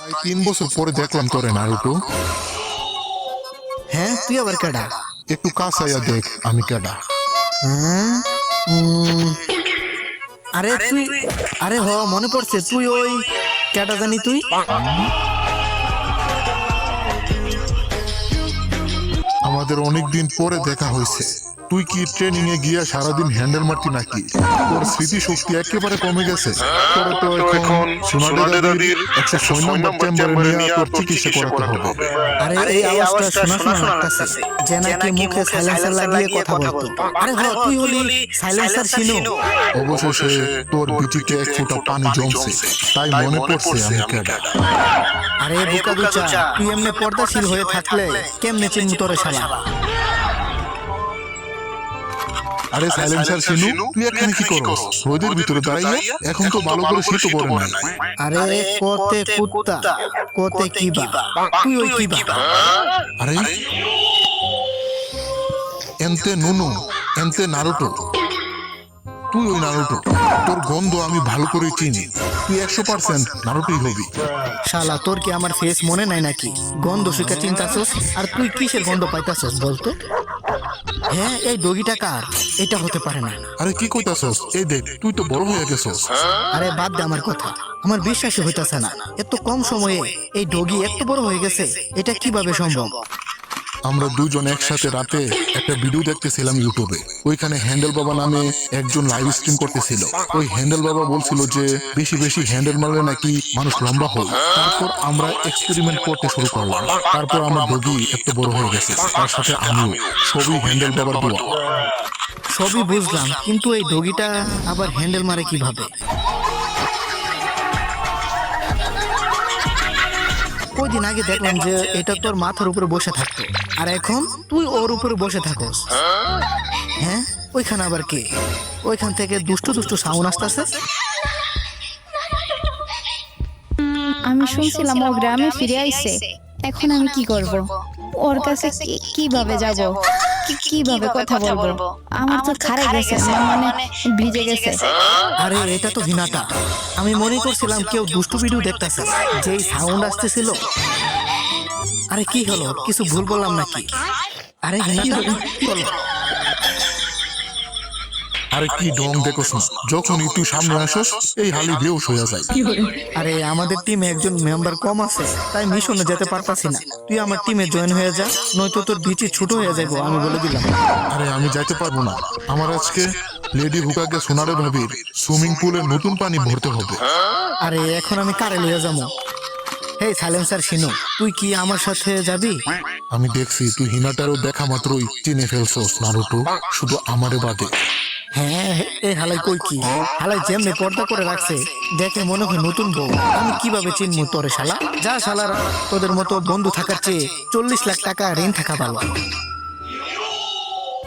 প্রায় 3 বছর পরে দেখলাম তোরে নারুটো। হ্যাঁ তুই আবার কেডা? একটু কাছাইয়া দেখ আমি কেডা। হ্যাঁ? উম, আরে তুই, আরে মনে পড়ছে, তুই ওই কেডা জানি তুই? আমাদের অনেকদিন পরে দেখা হয়েছে। তুই কি ট্রেনিং এ গিয়া সারাদিন হ্যান্ডেল মারতি নাকি? তোর স্মৃতি শক্তি একেবারে কমে গেছে। তোর তো এখন সোনাডে দাদির 106 নম্বর চেম্বারে নিয়ে তোর চিকিৎসা করাতে হবে। আরে এই আওয়াজটা শোনা শোনা লাগতেছে, যে নাকি মুখে সাইলেন্সার লাগিয়ে কথা বলতো। আরে তুই হলি সাইলেন্সার শিনু। অবশেষে তোর বিচিতে এক ফোঁটা পানি জমছে, তাই মনে পড়ছে আমি কেডা। আরে বোকা দুচা, তুই এমনি পর্দাশীল হয়ে থাকলে কেমনে চিনবো তোরে শালা? আরে সাইলেন্সার শিনু, তুই এখানে কি করস? রোদের ভিতরে দাঁড়াইয়া? এখন তো ভালো করে শীত পড়ে নাই। আরে কোতে কুত্তা, কোতে কিবা, তুই ওই কিবা? আরে এনতে নুনু, এনতে নারুটো। তুই ওই নারুটো। তোর গন্ধ আমি ভালো করে চিনি। তুই 100% নারুটোই হবি। শালা তোর কি আমার ফেস মনে নাই নাকি? গন্ধ শিখা চিন্তাছস? আর তুই কিসের গন্ধ পাইতাছস বলতো? হ্যাঁ এই ডগিটা কার? এটা হতে পারে না। আরে কি কইতাছস? এই দেখ তুই তো বড় হয়ে গেছস। আরে বাদ দে আমার কথা, আমার বিশ্বাসই হইতাছে না এত কম সময়ে এই ডগি এত বড় হয়ে গেছে। এটা কিভাবে সম্ভব? আমরা দুজন একসাথে রাতে একটা ভিডিও দেখতেছিলাম ইউটিউবে। ওইখানে হ্যান্ডেল বাবা নামে একজন লাইভ স্ট্রিম করতেছিল। ওই হ্যান্ডেল বাবা বলছিল যে বেশি বেশি হ্যান্ডেল মারলে নাকি মানুষ লম্বা হয়। তারপর আমরা এক্সপেরিমেন্ট করতে শুরু করলাম। তারপর আমার ডগি এত বড় হয়ে গেছে, তার সাথে আমিও। সবই হ্যান্ডেল বাবার দোয়া। সবই বুঝলাম, কিন্তু এই ডগিটা আবার হ্যান্ডেল মারে কিভাবে? কয়দিন আগে দেখলাম যে এটা তোর মাথার উপরে বসে থাকতো, আর এখন তুই ওর উপরে বসে থাকোস। হ্যাঁ ওইখানে আবার কে? ওইখান থেকে দুষ্টু দুষ্টু সাউন্ড আসতেছে। আমি শুনছিলাম ও গ্রামে ফিরে আইছে। এখন আমি কি করব? ওর কাছে কিভাবে যাব? কিভাবে কথা বলবো? আমার তো খারে গেছে, মানে ভিজে গেছে। আরে এটা তো হিনাটা। আমি মনে করছিলাম কেউ দুষ্টু ভিডিও দেখতেছে, যেই সাউন্ড আসতেছিল। আরে কি হলো, কিছু ভুল বললাম নাকি? আরে হিনাটা কি হলো? আরে কি ঢং দেখোস না? যখনই তুই সামনে আসস এই হালি বেউস হয়ে যায়। আরে আমাদের টিমে একজন মেম্বার কম আছে, তাই মিশনে যেতে পারতাছি না। তুই আমার টিমে জয়েন হয়ে যা, নয়তো তোর বিচি ছোট হয়ে যাবো, আমি বলে দিলাম। আরে আমি যাইতে পারবো না। আমার আজকে লেডি হুকাকে সোনারে ভাবির সুইমিং পুলে নতুন পানি ভরতে হবে। আরে এখন আমি কারে লইয়া যাবো? হেই সাইলেন্সার শিনু, তুই কি আমার সাথে যাবি? আমি দেখছি তুই হিনাটারও দেখা মাত্রই চিনে ফেলছস নারুটো, শুধু আমারে বাদে। হ্যাঁ এই হালাই কই কি, হালাই যেমনি পর্দা করে রাখছে দেখে মনে হয় নতুন বউ। আমি কিভাবে চিনবো তোরে শালা? যা শালার, তোদের মতো বন্ধু থাকার চেয়ে 40 লাখ টাকা ঋণ থাকা ভালো।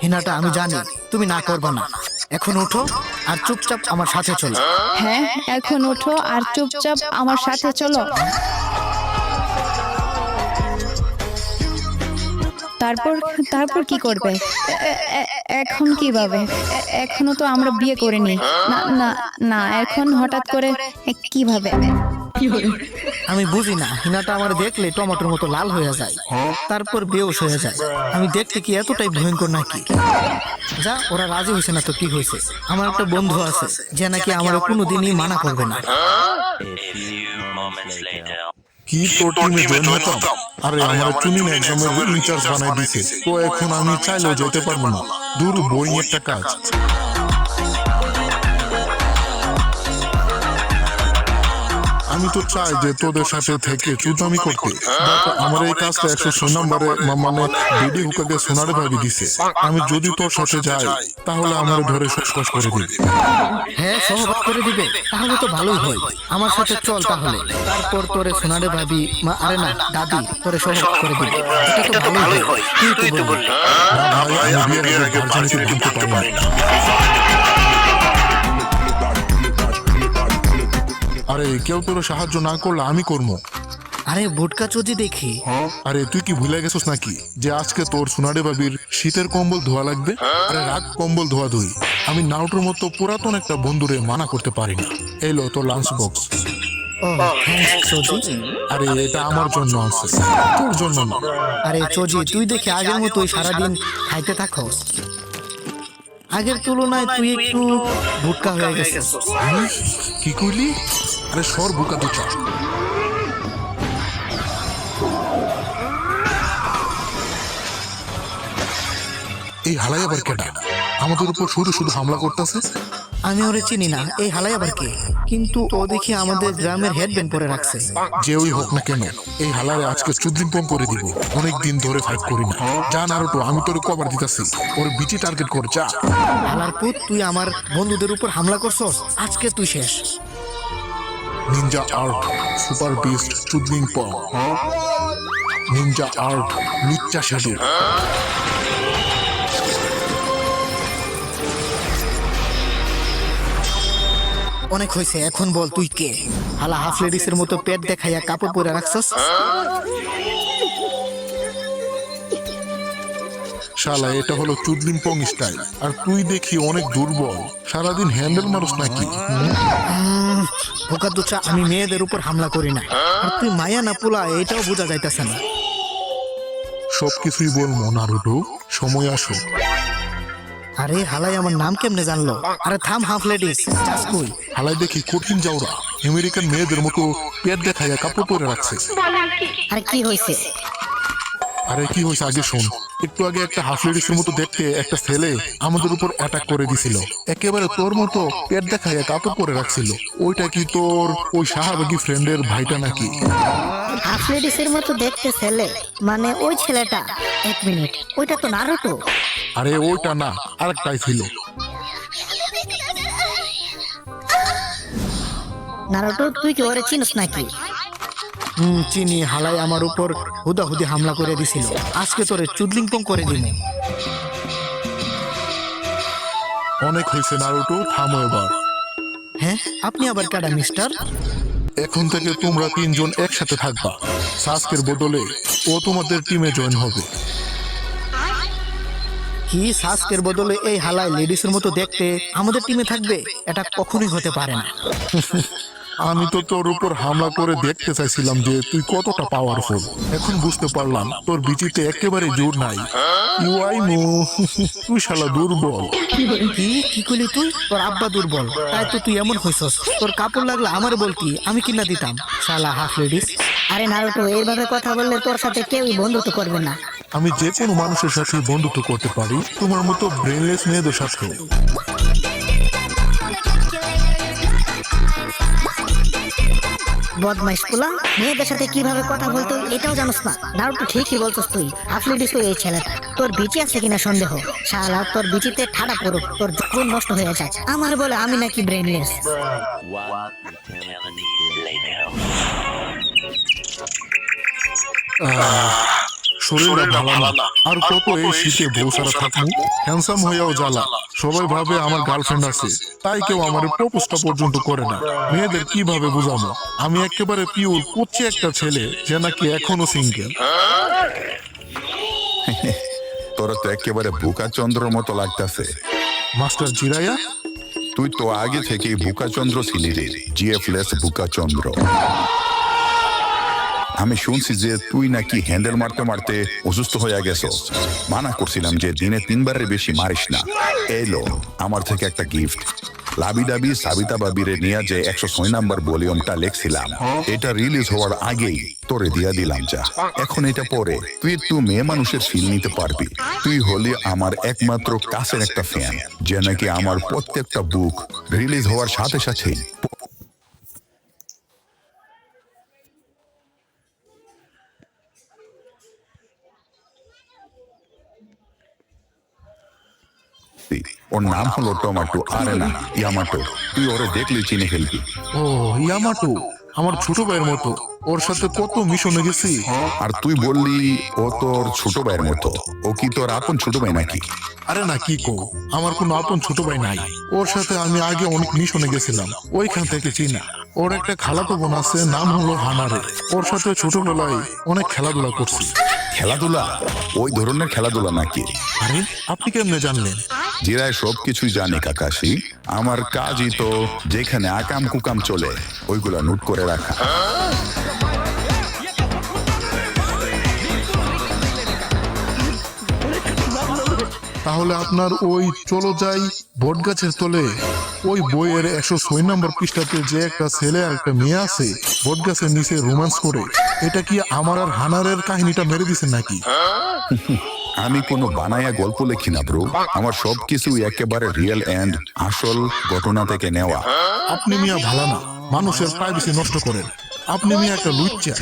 হিনাটা আমি জানি তুমি না করবা না। এখন উঠো আর চুপচাপ আমার সাথে চলো। হ্যাঁ এখন ওঠো আর চুপচাপ আমার সাথে চলো। তারপর তারপর কি করবে? এখন কিভাবে? এখনো তো আমরা বিয়ে করিনি। না না না, এখন হঠাৎ করে কিভাবে? আমি বুঝি না, হিনাটা আমার দেখলে টমেটোর মতো লাল হয়ে যায়, তারপর বেউস হয়ে যায়। আমি দেখতে কি এতটাই ভয়ঙ্কর নাকি? যা, ওরা রাজি হয়েছে না তো কি হয়েছে? আমার একটা বন্ধু আছে যে নাকি আমার কোনোদিনই মানা করবে না। কি তোর টিমে জয়েন হতাম? আরে আমার চুনি না এক্সামের ইনচার্জ বানাই দিছে, তো এখন আমি চাইলেও যেতে পারবো না। দূর বোরিং একটা কাজ। আমি তো চাই যে তোদের সাথে থেকে চুদামি করতে, আমার এই কাজটা 106 নম্বরে মানে লেডি হুকাকে সোনারে ভাবি দিছে। আমি যদি তোর সাথে যাই তাহলে আমার ধরে সস্কস করে দিবে। হ্যাঁ সহবাদ করে দিবে, তাহলে তো ভালোই হয়। আমার সাথে চল তাহলে, তারপর তোরে সোনারে ভাবি আরে না দাদি তোরে সহবাদ করে দিবে। এটা তো ভালোই হয়। তুই তো বললি। না ভাই, আমি বিয়ের আগে ভার্জিনিটি ভাঙতে পারি না। আরে কেউ তোর সাহায্য না করলে আমি করবো। আরে বুটকা চোদি দেখি। আরে তুই কি ভুলে গেছিস নাকি যে আজকে তোর সোনারে বাবির শীতের কম্বল ধোয়া লাগবে? আরে রাগ কম্বল ধোয়া ধুই। আমি নারুটোর মতো পুরাতন একটা বন্ধুরে মানা করতে পারি না। এলো তোর লাঞ্চ বক্স। ও থ্যাঙ্কস চোজি। আরে এটা আমার জন্য আছে, তোর জন্য না। আরে চোজি, তুই দেখি আগের মতোই সারাদিন খাইতে থাকস। আগের তুলনায় তুই একটু ভুটকা হয়ে গেছিস। কি কইলি? আরে সর বুকা দুচা। এই হালাই আবার কেডা? আমাদের উপর শুধু শুধু হামলা করতেছে। আমি ওরে চিনি না, এই হালাই আবার কে? কিন্তু ও দেখি আমাদের গ্রামের হেডব্যান্ড পরে রাখছে। যে ওই হোক না কেন, এই হালারে আজকে চুদ্রিং করে দিব। অনেক দিন ধরে ফাইট করি না। যা নারুটো, আমি তোর কভার দিতেছি। ওর বিচি টার্গেট কর, যা। হালার পুত, তুই আমার বন্ধুদের উপর হামলা করছস, আজকে তুই শেষ। নিনজা আর্ট সুপার বিস্ট চুদ্রিং পং। নিনজা আর্ট লুচ্চা শ্যাডো। অনেক হয়েছে, এখন বল তুই কে? হালা হাফ লেডিসের মতো পেট দেখাইয়া কাপড় পরে রাখছস। শালা এটা হলো চুদলিং পং স্টাইল। আর তুই দেখি অনেক দুর্বল, সারাদিন হ্যান্ডেল মারস নাকি? বোকা দুচা, আমি মেয়েদের উপর হামলা করি না। আর তুই মায়া না পোলা, এটাও বোঝা যাইতেছে না। সবকিছুই বলবো নারুটো, সময় আসো। আরে হালাই আমার নাম কেমনে জানলো? আরে থাম হাফ লেডিস, যাস কই? হালাই দেখি কঠিন যাওরা আমেরিকান মেয়েদের মতো পেট দেখাইয়া কাপড় পরে রাখছে। আর কি হয়েছে? আরে কি হয়েছে আগে শোন। একটু আগে একটা হাফ লেডিসের মতো দেখতে একটা ছেলে আমাদের উপর অ্যাটাক করে দিছিল। একেবারে তোর মতো পেট দেখাইয়া কাপড় পরে রাখছিল। ওইটা কি তোর ওই শাহবাগী ফ্রেন্ডের ভাইটা নাকি? হাফ লেডিসের মতো দেখতে ছেলে মানে ওই ছেলেটা? এক মিনিট, ওইটা তো নারুটো। আরে ওইটা না, আরেকটাই ছিল। নারুটো, তুই কি ওরে চিনিস নাকি? চিনি। হালাই আমার উপর হুদাহুদি হামলা করে দিছিল। আজকে তোরে চুদলিংপং করে দিন। অনেক হয়েছে নারুটো, থামো এবার। হ্যাঁ, আপনি আবার কাটা মিস্টার? এখন থেকে তোমরা তিনজন একসাথে থাকবা। সাসকের বদলে ও তোমাদের টিমে জয়েন হবে। কি সাসকের বদলে এই হালাই লেডিসের মতো দেখতে আমাদের টিমে থাকবে? এটা কখনোই হতে পারে না। আমি তো তোর উপর হামলা করে দেখতে চাইছিলাম যে তুই কতটা পাওয়ারফুল। এখন বুঝতে পারলাম তোর বিচিতে একেবারে জোর নাই। তুই শালা দুর্বল। কি করলি তুই? তোর আব্বা দুর্বল, তাই তো তুই এমন হইছস। তোর কাপড় লাগলে আমার বলতি, আমি কিনা দিতাম। শালা হাফ লেডিস। আরে নারুটো, এইভাবে কথা বললে তোর সাথে কেউই বন্ধুত্ব করবে না। আমি যে কোনো মানুষের সাথে বন্ধুত্ব করতে পারি, তোমার মতো ব্রেনলেস মেয়েদের সাথে। বদমাইশ পোলা, মেয়েদের সাথে কিভাবে কথা বলতো এটাও জানোস না? নারুটো ঠিকই বলছস তুই। হাফ লেডিস এই ছেলেটা। তোর বিচি আছে কিনা সন্দেহ। শালা তোর বিচিতে ঠাডা পড়ুক, তোর জীবন নষ্ট হয়ে যায়। আমার বলে আমি নাকি ব্রেনলেস? শরীরটা ভালো না, আর কত এই শীতে বউ সারা থাকবো। হ্যান্ডসাম হইয়াও জ্বালা। সবাই ভাবে আমার গার্লফ্রেন্ড আছে, তাই কেউ আমার প্রপোজটা পর্যন্ত করে না। মেয়েদের কিভাবে বুঝাবো আমি একেবারে পিওর কুচি একটা ছেলে যে নাকি এখনো সিঙ্গেল। তোর তো একেবারে বুকাচন্দ্রর মতো লাগতেছে। মাস্টার জিরাইয়া, তুই তো আগে থেকেই বুকাচন্দ্র ছিলি রে, জিএফলেস বুকাচন্দ্র। আমি শুনছি যে তুই নাকি হ্যান্ডেল মারতে মারতে অসুস্থ হয়ে গেছস। মানা করছিলাম যে দিনে 3 বারের বেশি মারিস না। এলো আমার থেকে একটা গিফট। লাবি ডাবি সাবিতা বাবিরে নিয়ে যে 106 নাম্বার ভলিউমটা লেখছিলাম, এটা রিলিজ হওয়ার আগেই তোরে দিয়া দিলাম। যা, এখন এটা পরে তুই একটু মেয়ে মানুষের ফিল নিতে পারবি। তুই হলি আমার একমাত্র কাছের একটা ফ্যান, যে নাকি আমার প্রত্যেকটা বুক রিলিজ হওয়ার সাথে সাথেই ওর নাম হলো টমেটো, আরে না ইয়ামাটো। তুই ওরে দেখলে চিনে ফেলবি। ও ইয়ামাটো, আমার ছোট ভাইয়ের মতো। ওর সাথে কত মিশনে গেছি। আর তুই বললি ও তোর ছোট ভাইয়ের মতো। ও কি তোর আপন ছোট ভাই নাকি? আরে না, কি কো, আমার কোনো আপন ছোট ভাই নাই। ওর সাথে আমি আগে অনেক মিশনে গেছিলাম, ওইখান থেকে চিনা। ওর একটা খালাতো বোন আছে, নাম হলো হানারে। ওর সাথে ছোটবেলায় অনেক খেলাধুলা করছি। খেলাধুলা? ওই ধরনের খেলাধুলা নাকি? আরে আপনি কেমনে জানলেন? জিরায় সবকিছুই জানি কাকাশি। আমার কাজই তো যেখানে আকাম কুকাম চলে ওইগুলা নোট করে রাখা। তাহলে আপনার ওই চলো যাই বট গাছের তলে ওই বইয়ের 106 নম্বর পৃষ্ঠাতে যে একটা ছেলে আর একটা মেয়ে আছে বট গাছের নিচে রোম্যান্স করে, এটা কি আমার আর হানারের কাহিনীটা মেরে দিছেন নাকি? আমি কোনো বানায়া গল্প লেখি না ব্রো, আমার সবকিছু একেবারে রিয়েল এন্ড আসল ঘটনা থেকে নেওয়া। আপনি মিয়া ভালো না, মানুষের প্রাইভেসি নষ্ট করেন। আপনি মিয়া একটা লুচ্চা।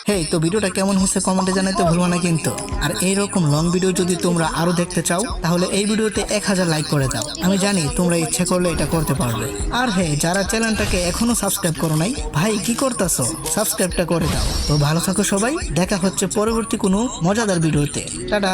হেই, তো ভিডিওটা কেমন হয়েছে কমেন্টে জানাতে ভুলবো না কিন্তু। আর এইরকম লং ভিডিও যদি তোমরা আরো দেখতে চাও তাহলে এই ভিডিওতে 1000 লাইক করে দাও। আমি জানি তোমরা ইচ্ছে করলে এটা করতে পারবে। আর হ্যাঁ, যারা চ্যানেলটাকে এখনো সাবস্ক্রাইব করো নাই, ভাই কি করতেছো, সাবস্ক্রাইবটা করে দাও। তো ভালো থাকো সবাই, দেখা হচ্ছে পরবর্তী কোনো মজাদার ভিডিওতে। টাটা।